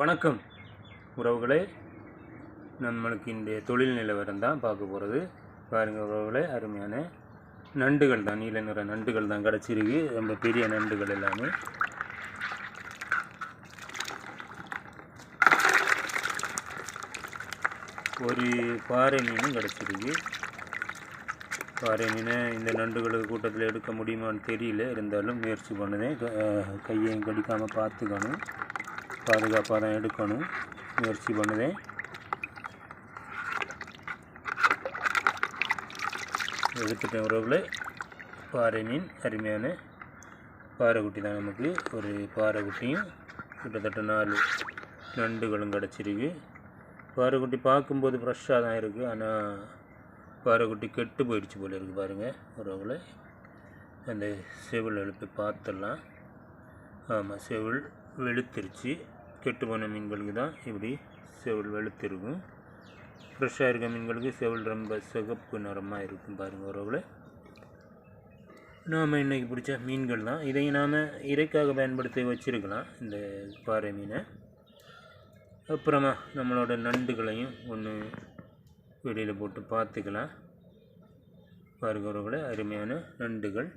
வணக்கம் உறவுகளே, நம்மளுக்கு இந்த தொழில் நிலவரம் தான் பார்க்க போகிறது. பாருங்கள் உறவுகளே, அருமையான நண்டுகள் தான், நீல நிற நண்டுகள் தான் கிடச்சிருக்கு. ரொம்ப பெரிய நண்டுகள் எல்லாமே. ஒரு பாறை மீனும் கிடச்சிருக்கு. பாறை மீனை இந்த நண்டுகளுக்கு கூட்டத்தில் எடுக்க முடியுமான்னு தெரியல, இருந்தாலும் முயற்சி பண்ணுதேன். கையையும் கடிக்காமல் பார்த்துக்கணும், பாதுகாப்பாக தான் எடுக்கணும், முயற்சி பண்ணுதேன். எடுத்துட்டேன் உறவுகளே. பாறை மீன், அருமையான பாறைக்குட்டி தான். நமக்கு ஒரு பாறைக்குட்டியும் கிட்டத்தட்ட 4 நண்டுகளும் கிடச்சிருக்கு. பாறைக்குட்டி பார்க்கும்போது ஃப்ரெஷ்ஷாக தான் இருக்குது, ஆனால் பாறைக்குட்டி கெட்டு போயிடுச்சு போல இருக்குது. பாருங்கள் உறவுகளே, அந்த செவில் எழுப்பி பார்த்துடலாம். ஆமாம், செவில் வெளுத்துருச்சு. கெட்டு போன மீன்களுக்கு தான் இப்படி செவில் வெளுத்திருக்கும். ஃப்ரெஷ்ஷாக இருக்க மீன்களுக்கு செவில் ரொம்ப சிகப்பு நிறமாக இருக்கும். பாருங்கள் உறவுகளே, நாம் இன்றைக்கி பிடிச்ச மீன்கள் தான். இதையும் நாம் இறைக்காக பயன்படுத்தி வச்சுருக்கலாம், இந்த பாறை மீனை. அப்புறமா நம்மளோட நண்டுகளையும் ஒன்று வெளியில் போட்டு பார்த்துக்கலாம். பாருங்க உறவுகளே, அருமையான நண்டுகள்.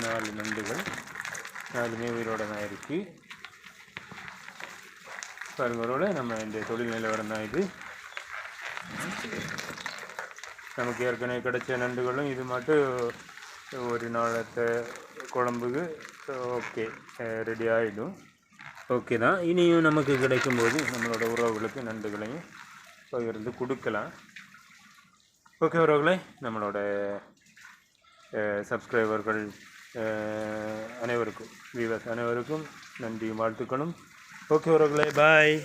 நாலு நண்டுகள், 4மே உயிரோட தான் இருக்குது. பாருங்க உறவுகளே, நம்ம இந்த தொழில் நிலவரம் தான் இது. நமக்கு ஏற்கனவே கிடைச்ச நண்டுகளும் இது மட்டும் ஒரு நாளത്തെ குழம்புக்கு ஓகே ரெடி ஆகிடும். ஓகே தான். இனியும் நமக்கு கிடைக்கும்போது நம்மளோட உறவுகளுக்கு நண்டுகளையும் பகிர்ந்து கொடுக்கலாம். ஓகே உறவுகளே, நம்மளோட சப்ஸ்கிரைபர்கள் அனைவருக்கும், வியூவர்ஸ் அனைவருக்கும் நன்றி வாழ்த்துக்களும். ஓகே உறவுகளே, பாய்.